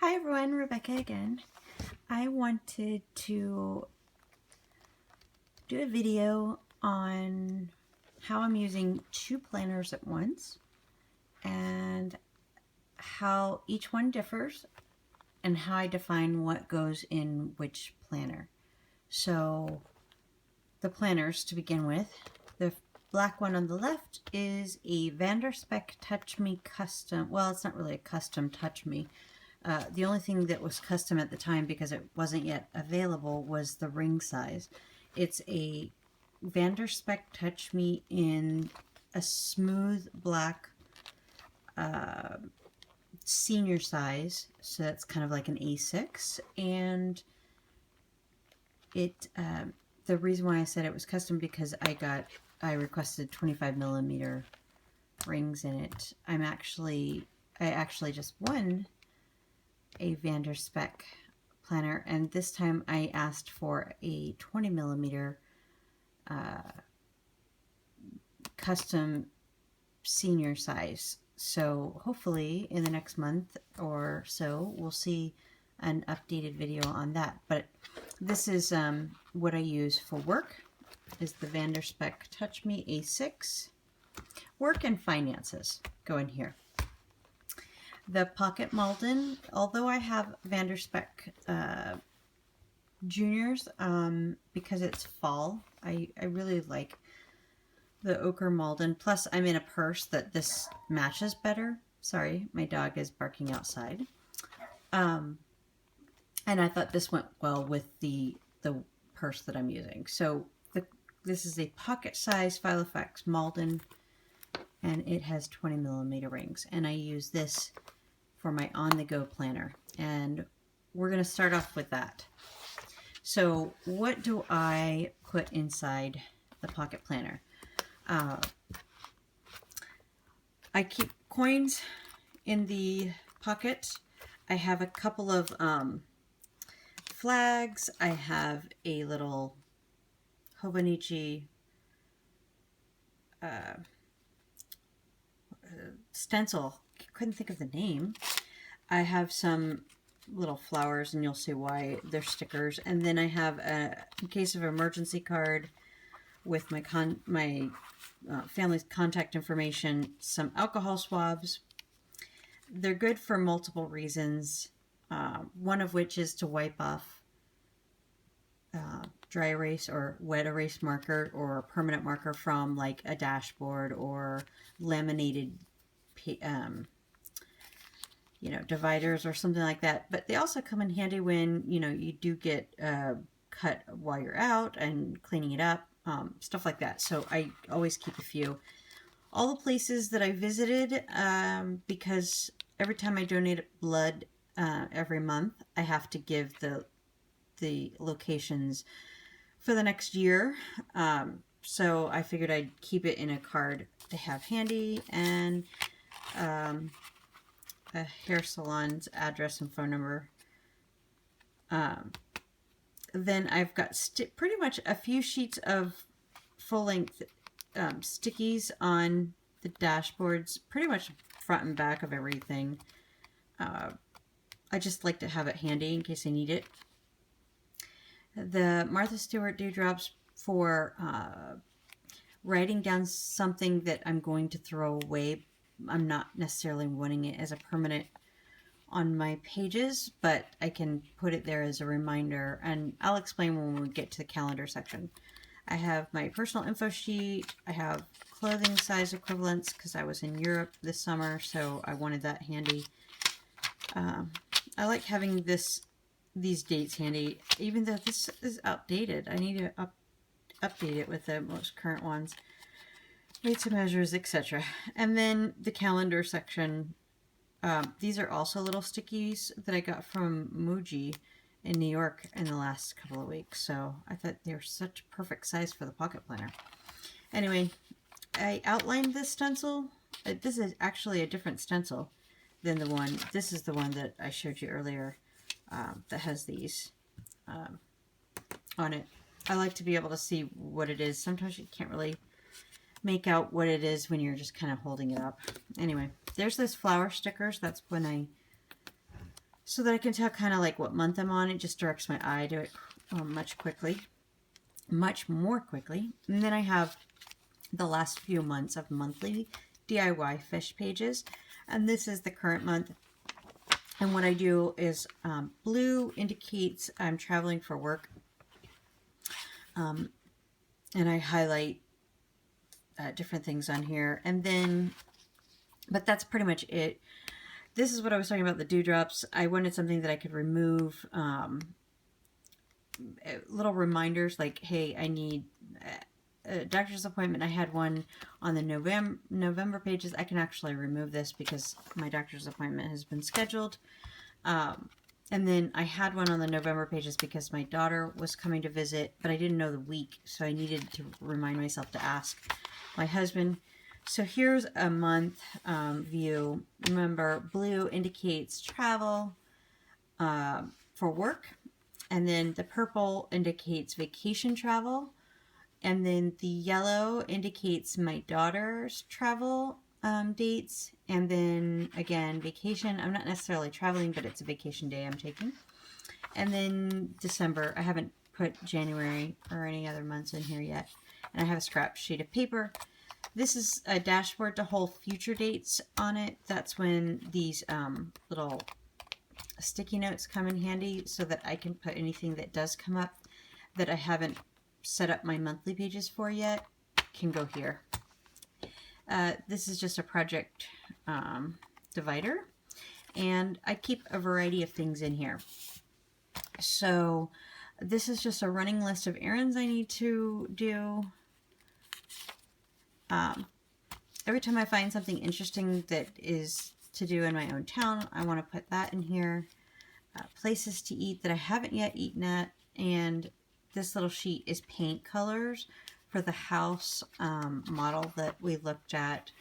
Hi everyone, Rebecca again. I wanted to do a video on how I'm using two planners at once and how each one differs and how I define what goes in which planner. So the planners to begin with, the black one on the left is a Spek Touch Me custom. Well, it's not really a custom Touch Me. The only thing that was custom at the time, because it wasn't yet available, was the ring size. It's a Spek Touch Me in a smooth black senior size, so that's kind of like an A6. And it the reason why I said it was custom because I requested 25mm rings in it. I actually just won a Spek planner, and this time I asked for a 20mm custom senior size. So hopefully in the next month or so we'll see an updated video on that. But this is what I use for work, is the Spek Touch Me A6. Work and finances go in here. The Pocket Malden, although I have Spek Juniors, because it's fall, I really like the ochre Malden. Plus, I'm in a purse that this matches better. Sorry, my dog is barking outside. And I thought this went well with the purse that I'm using. So this is a pocket size Filofax Malden, and it has 20mm rings. And I use this for my on-the-go planner, and we're going to start off with that. So what do I put inside the pocket planner? I keep coins in the pocket. I have a couple of flags. I have a little Hobonichi stencil. Couldn't think of the name. I have some little flowers, and you'll see why they're stickers. And then I have a in case of emergency card with my family's contact information, some alcohol swabs. They're good for multiple reasons, one of which is to wipe off dry erase or wet erase marker or permanent marker from like a dashboard or laminated dividers or something like that. But they also come in handy when you do get cut while you're out and cleaning it up, stuff like that. So I always keep a few. All the places that I visited, because every time I donate blood every month, I have to give the locations for the next year. So I figured I'd keep it in a card to have handy, and a hair salon's address and phone number. Then I've got pretty much a few sheets of full-length stickies on the dashboards, pretty much front and back of everything. I just like to have it handy in case I need it. The Martha Stewart dewdrops for writing down something that I'm going to throw away. I'm not necessarily wanting it as a permanent on my pages, but I can put it there as a reminder, and I'll explain when we get to the calendar section. I have my personal info sheet. I have clothing size equivalents because I was in Europe this summer, so I wanted that handy. I like having these dates handy, even though this is outdated. I need to update it with the most current ones. Weights and measures, etc. And then the calendar section. These are also little stickies that I got from Muji in New York in the last couple of weeks. So I thought they were such a perfect size for the pocket planner. Anyway, I outlined this stencil. This is actually a different stencil than the one. This is the one that I showed you earlier that has these on it. I like to be able to see what it is. Sometimes you can't really make out what it is when you're just kind of holding it up. Anyway, there's this flower stickers. That's when I so that I can tell kind of like what month I'm on. It just directs my eye to it much more quickly. And then I have the last few months of monthly DIYFish pages, and this is the current month. And what I do is blue indicates I'm traveling for work, and I highlight different things on here, and then, but that's pretty much it. This is what I was talking about, the dewdrops. I wanted something that I could remove, little reminders like, hey, I need a doctor's appointment. I had one on the November pages. I can actually remove this because my doctor's appointment has been scheduled. And then I had one on the November pages because my daughter was coming to visit, but I didn't know the week, so I needed to remind myself to ask my husband. So here's a month view. Remember, blue indicates travel for work, and then the purple indicates vacation travel, and then the yellow indicates my daughter's travel dates, and then again vacation. I'm not necessarily traveling, but it's a vacation day I'm taking. And then December, I haven't put January or any other months in here yet. And I have a scrap sheet of paper. This is a dashboard to hold future dates on it. That's when these little sticky notes come in handy, so that I can put anything that does come up that I haven't set up my monthly pages for yet, can go here. This is just a project divider, and I keep a variety of things in here. So this is just a running list of errands I need to do. Every time I find something interesting that is to do in my own town, I want to put that in here. Places to eat that I haven't yet eaten at, and this little sheet is paint colors for the house model that we looked at,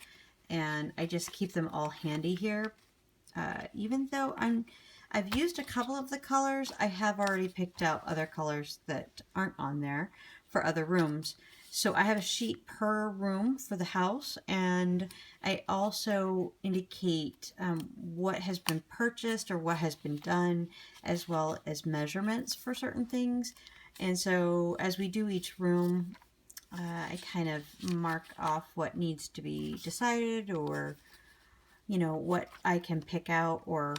and I just keep them all handy here. Even though I've used a couple of the colors, I have already picked out other colors that aren't on there for other rooms. So I have a sheet per room for the house, and I also indicate what has been purchased or what has been done, as well as measurements for certain things. And so as we do each room, I kind of mark off what needs to be decided, or, you know, what I can pick out, or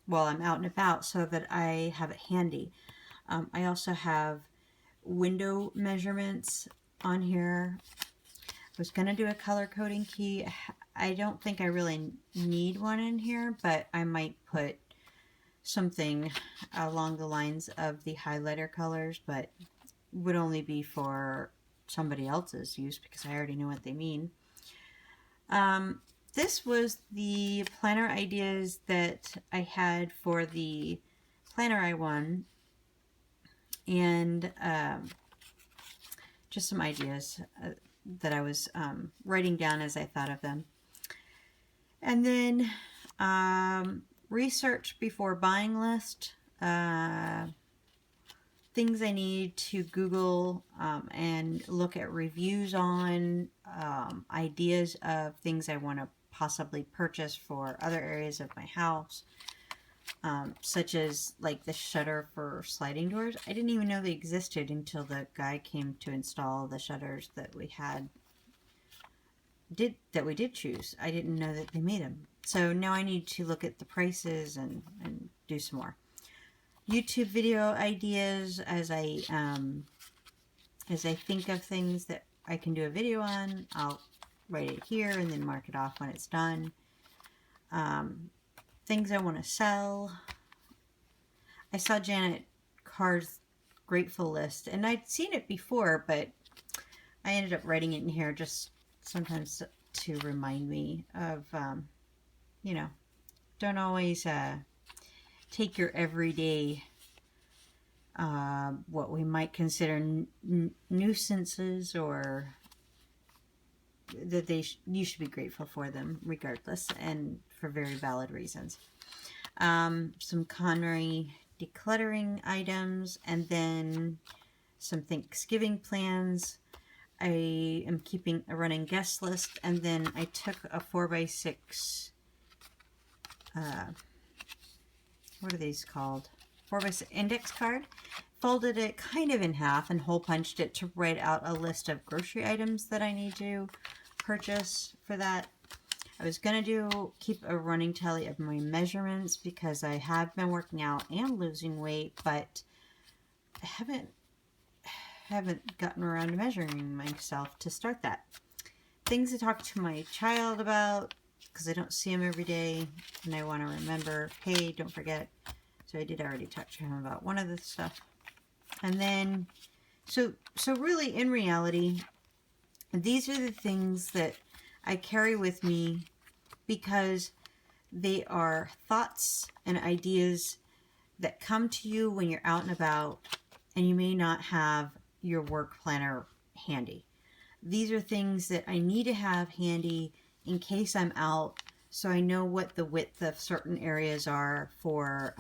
while I'm out and about, so that I have it handy. I also have window measurements on here. I was going to do a color coding key. I don't think I really need one in here, but I might put something along the lines of the highlighter colors, but would only be for somebody else's use because I already know what they mean. This was the planner ideas that I had for the planner I won, and just some ideas that I was writing down as I thought of them. And then research before buying list, things I need to Google and look at reviews on, ideas of things I want to possibly purchase for other areas of my house. Such as like the shutter for sliding doors. I didn't even know they existed until the guy came to install the shutters that we did choose. I didn't know that they made them. So now I need to look at the prices and do some more YouTube video ideas as I think of things that I can do a video on. I'll write it here and then mark it off when it's done. Things I want to sell. I saw Janet Carr's grateful list, and I'd seen it before, but I ended up writing it in here just sometimes to remind me of, you know, don't always take your everyday, what we might consider nuisances, or that you should be grateful for them regardless, and for very valid reasons. Some KonMari decluttering items, and then some Thanksgiving plans. I am keeping a running guest list, and then I took a 4x6 what are these called? 4x index card. Folded it kind of in half and hole punched it to write out a list of grocery items that I need to purchase for that. I was going to keep a running tally of my measurements because I have been working out and losing weight, but I haven't gotten around to measuring myself to start that. Things to talk to my child about because I don't see him every day and I want to remember, hey, don't forget. So I did already talk to him about one of the stuff. And then, so really in reality, these are the things that I carry with me because they are thoughts and ideas that come to you when you're out and about and you may not have your work planner handy. These are things that I need to have handy in case I'm out, so I know what the width of certain areas are for,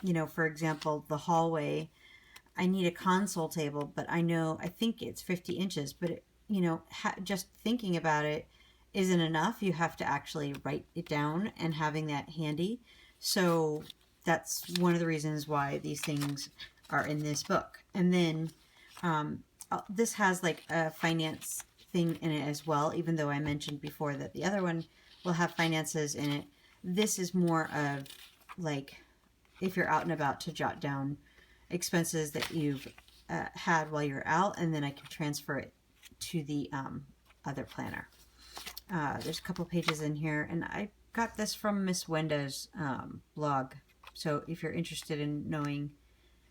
you know, for example, the hallway. I need a console table, but I think it's 50 inches, but it, you know, just thinking about it isn't enough. You have to actually write it down and having that handy. So that's one of the reasons why these things are in this book. And then this has like a finance thing in it as well, even though I mentioned before that the other one will have finances in it. This is more of like if you're out and about to jot down expenses that you've had while you're out, and then I can transfer it to the other planner. There's a couple pages in here, and I got this from Miss Wenda's blog. So if you're interested in knowing,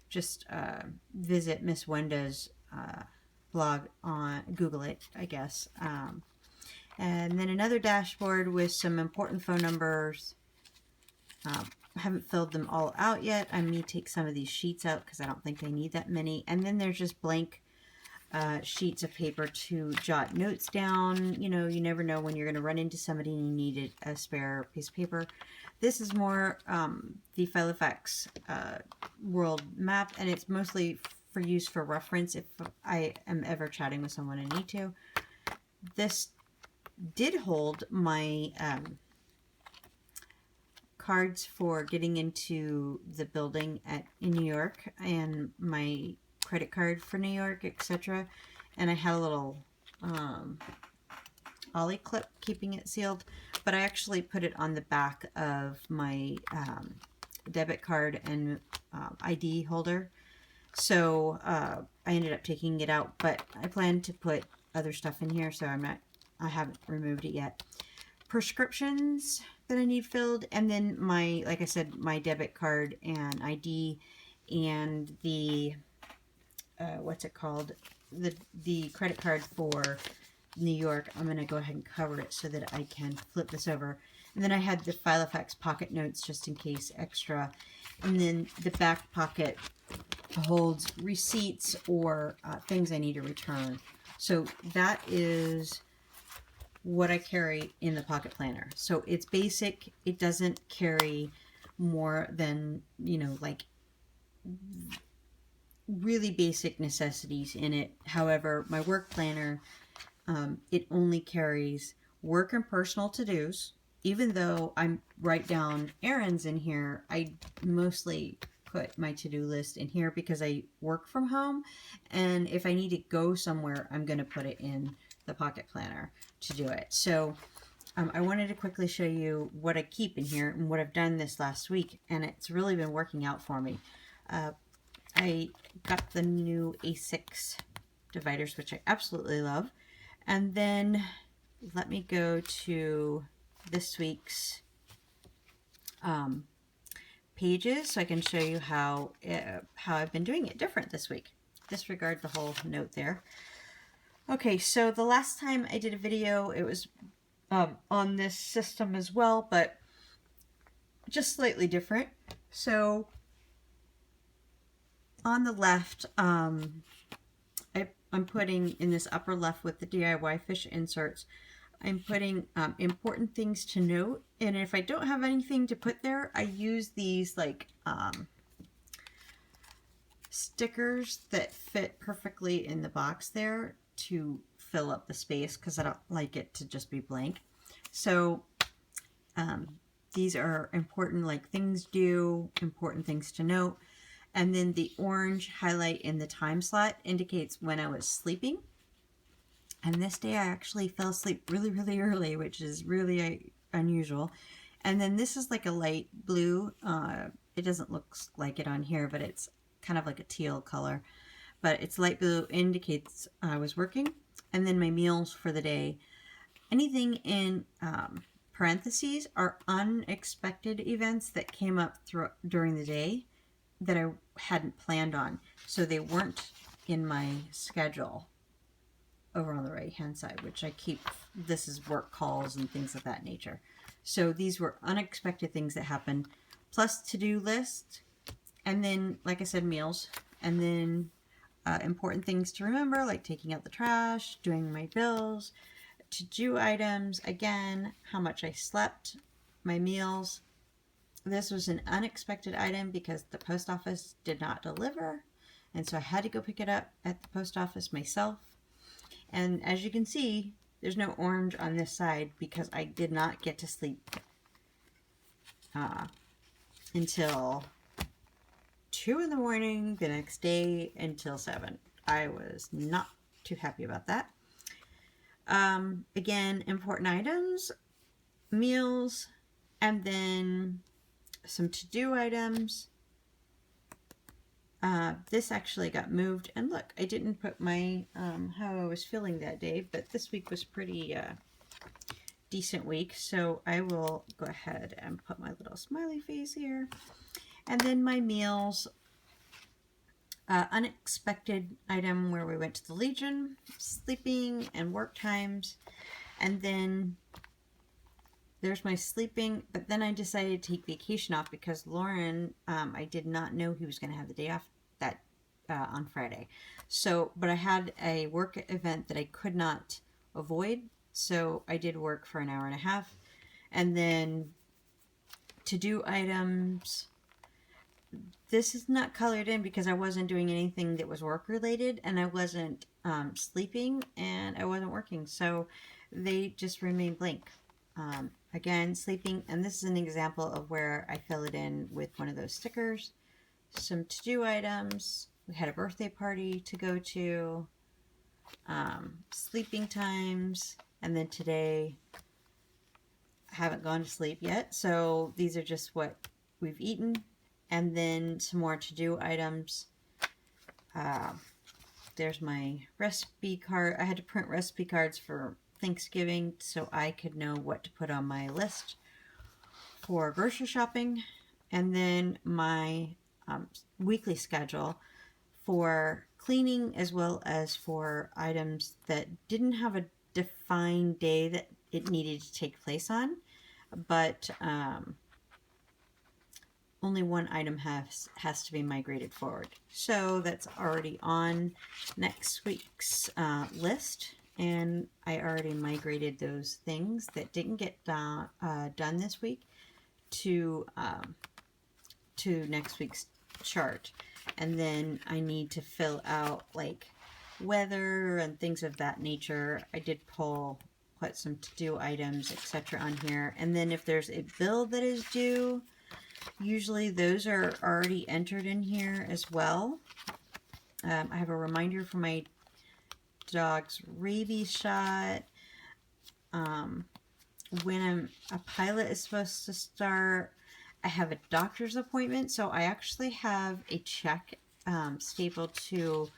just visit Miss Wenda's blog on Google it, I guess. And then another dashboard with some important phone numbers. I haven't filled them all out yet. I may take some of these sheets out because I don't think I need that many. And then there's just blank sheets of paper to jot notes down. You know, you never know when you're going to run into somebody and you need a spare piece of paper. This is more the Filofax world map, and it's mostly for use for reference if I am ever chatting with someone I need to. This did hold my cards for getting into the building in New York and my credit card for New York, etc. And I had a little ollie clip keeping it sealed, but I actually put it on the back of my debit card and ID holder. So I ended up taking it out, but I plan to put other stuff in here, so I haven't removed it yet. Prescriptions that I need filled, and then my, like I said, my debit card and ID and the what's it called, the credit card for New York. I'm going to go ahead and cover it so that I can flip this over. And then I had the Filofax pocket notes just in case extra, and then the back pocket holds receipts or things I need to return. So that is what I carry in the pocket planner. So it's basic. It doesn't carry more than, you know, like really basic necessities in it. However, my work planner, it only carries work and personal to-dos. Even though I write down errands in here, I mostly put my to-do list in here because I work from home, and if I need to go somewhere, I'm going to put it in the pocket planner to do it. So I wanted to quickly show you what I keep in here and what I've done this last week, and it's really been working out for me. I got the new A6 dividers, which I absolutely love. And then let me go to this week's pages so I can show you how I've been doing it different this week. Disregard the whole note there. Okay, so the last time I did a video, it was on this system as well, but just slightly different. So on the left, I'm putting in this upper left with the DIYFish inserts, I'm putting important things to note, and if I don't have anything to put there, I use these like stickers that fit perfectly in the box there to fill up the space because I don't like it to just be blank. So These are important, like things due, important things to note. And then the orange highlight in the time slot indicates when I was sleeping. And this day I actually fell asleep really, really early, which is really unusual. And then this is like a light blue. It doesn't look like it on here, but it's kind of like a teal color. But it's light blue, indicates I was working. And then my meals for the day. Anything in parentheses are unexpected events that came up during the day that I hadn't planned on. So they weren't in my schedule over on the right hand side, which I keep. This is work calls and things of that nature. So these were unexpected things that happened, plus to-do list, and then, like I said, meals, and then important things to remember, like taking out the trash, doing my bills, to-do items, again, how much I slept, my meals. This was an unexpected item because the post office did not deliver, and so I had to go pick it up at the post office myself. And as you can see, there's no orange on this side because I did not get to sleep until 2 in the morning the next day until 7. I was not too happy about that. Again, important items, meals, and then some to-do items. This actually got moved, and look, I didn't put my how I was feeling that day, but this week was pretty decent week, so I will go ahead and put my little smiley face here. And then my meals, unexpected item where we went to the Legion, sleeping and work times, and then there's my sleeping, but then I decided to take vacation off because Lauren, I did not know he was going to have the day off that on Friday. So, but I had a work event that I could not avoid, so I did work for an hour and a half. And then to-do items, this is not colored in because I wasn't doing anything that was work related, and I wasn't sleeping, and I wasn't working, so they just remain blank. Again, sleeping, and this is an example of where I fill it in with one of those stickers. Some to-do items. We had a birthday party to go to. Sleeping times, and then today I haven't gone to sleep yet, so these are just what we've eaten. And then some more to-do items. There's my recipe card. I had to print recipe cards for Thanksgiving so I could know what to put on my list for grocery shopping. And then my weekly schedule for cleaning, as well as for items that didn't have a defined day that it needed to take place on, but only one item has to be migrated forward. So that's already on next week's list, and I already migrated those things that didn't get done this week to next week's chart. And then I need to fill out like weather and things of that nature. I did put some to-do items, etc. on here. And then if there's a bill that is due, usually those are already entered in here as well. I have a reminder for my dog's rabies shot. When a pilot is supposed to start. I have a doctor's appointment, so I actually have a check stapled to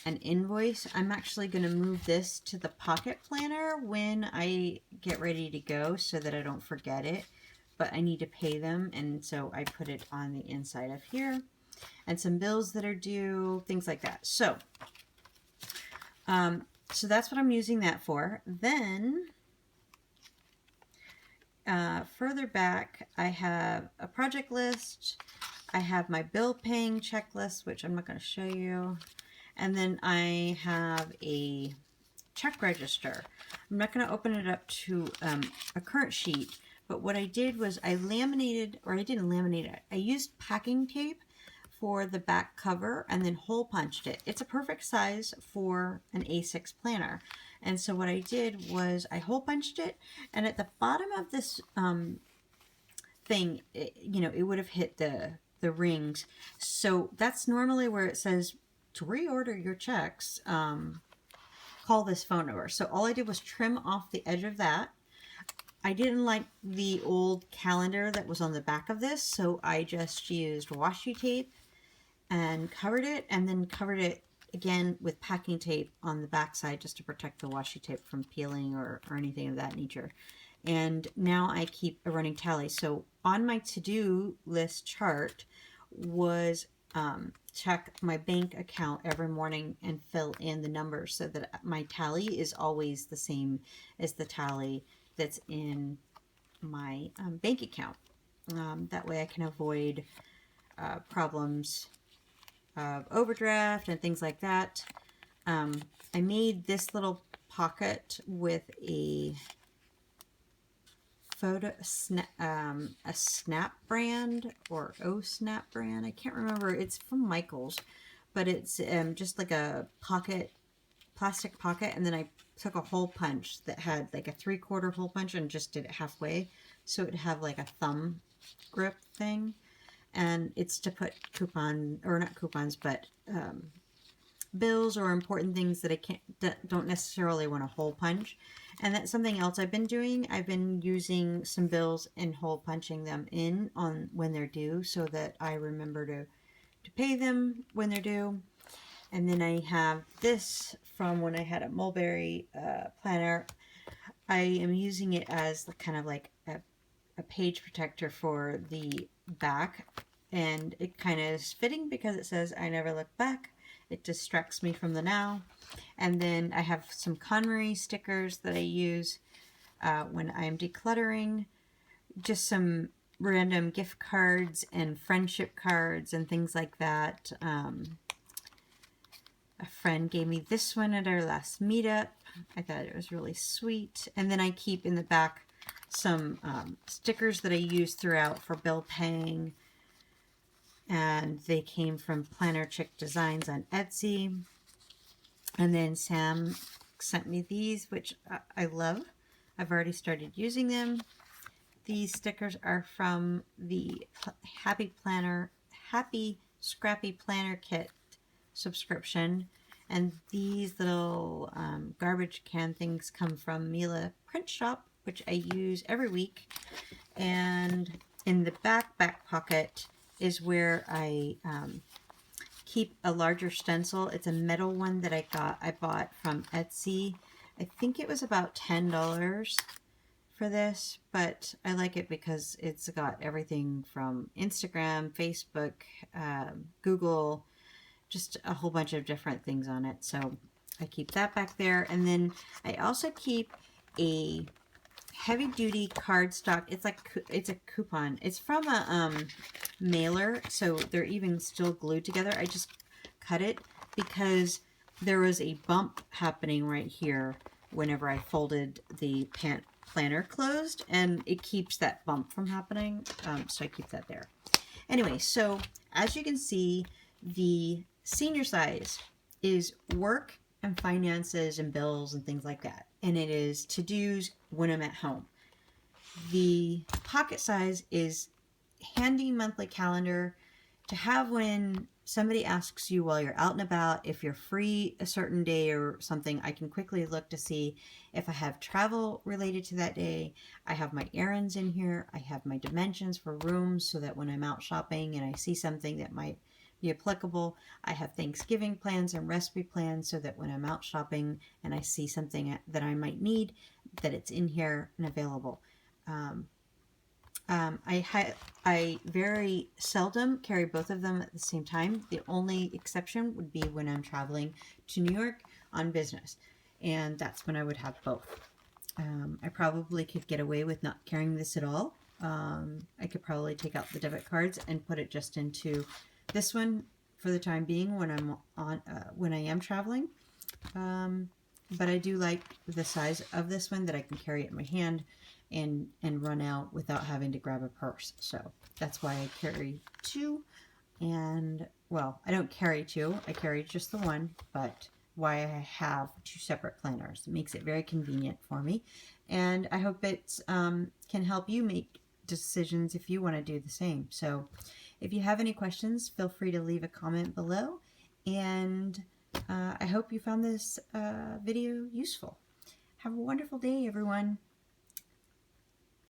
an invoice. I'm actually going to move this to the pocket planner when I get ready to go so that I don't forget it, but I need to pay them, and so I put it on the inside of here. And some bills that are due, things like that. So that's what I'm using that for. Then further back, I have a project list. I have my bill paying checklist, which I'm not going to show you. And then I have a check register. I'm not going to open it up to a current sheet, but what I did was I laminated, or I didn't laminate it, I used packing tape for the back cover and then hole punched it. It's a perfect size for an A6 planner. And so what I did was I hole punched it, and at the bottom of this thing, it would have hit the rings. So that's normally where it says to reorder your checks, call this phone number. So all I did was trim off the edge of that. I didn't like the old calendar that was on the back of this, so I just used washi tape and covered it, and then covered it again with packing tape on the back side just to protect the washi tape from peeling or anything of that nature. And now I keep a running tally. So on my to-do list chart was check my bank account every morning and fill in the numbers so that my tally is always the same as the tally that's in my bank account. That way I can avoid problems of overdraft and things like that. I made this little pocket with a a Snap brand or Snap brand. I can't remember. It's from Michael's, but it's just like a plastic pocket, and then I took a hole punch that had like a 3/4 hole punch and just did it halfway, so it would have like a thumb grip thing. And it's to put not coupons, but bills or important things that don't necessarily want to hole punch. And that's something else I've been doing. I've been using some bills and hole punching them in on when they're due, so that I remember to pay them when they're due. And then I have this from when I had a mulberry planner. I am using it as kind of like a page protector for the back, and it kind of is fitting because it says I never look back. It distracts me from the now. And then I have some KonMari stickers that I use when I'm decluttering. Just some random gift cards and friendship cards and things like that. A friend gave me this one at our last meetup. I thought it was really sweet. And then I keep in the back some stickers that I use throughout for bill paying. And they came from Planner Chick Designs on Etsy. And then Sam sent me these, which I love. I've already started using them. These stickers are from the Happy Scrappy Planner Kit subscription. And these little garbage can things come from MilaPrintShop, which I use every week. And in the back pocket is where I keep a larger stencil. It's a metal one that I bought from Etsy. I think it was about $10 for this, but I like it because it's got everything from Instagram, Facebook, Google, just a whole bunch of different things on it. So I keep that back there. And then I also keep a heavy-duty cardstock. It's a coupon. It's from a mailer, so they're even still glued together. I just cut it because there was a bump happening right here whenever I folded the planner closed, and it keeps that bump from happening, so I keep that there. Anyway, so as you can see, the senior size is work and finances and bills and things like that, and it is to-dos when I'm at home. The pocket size is handy monthly calendar to have when somebody asks you while you're out and about if you're free a certain day or something. I can quickly look to see if I have travel related to that day. I have my errands in here. I have my dimensions for rooms so that when I'm out shopping and I see something that might be applicable, I have Thanksgiving plans and recipe plans so that when I'm out shopping and I see something that I might need, that it's in here and available. I very seldom carry both of them at the same time. The only exception would be when I'm traveling to New York on business, and that's when I would have both. I probably could get away with not carrying this at all. I could probably take out the debit cards and put it just into this one for the time being when I'm when I am traveling. But I do like the size of this one, that I can carry it in my hand and run out without having to grab a purse. So that's why I carry two. And well, I don't carry two, I carry just the one, but why I have two separate planners. It makes it very convenient for me, and I hope it can help you make decisions if you want to do the same. So if you have any questions, feel free to leave a comment below, and I hope you found this video useful. Have a wonderful day, everyone.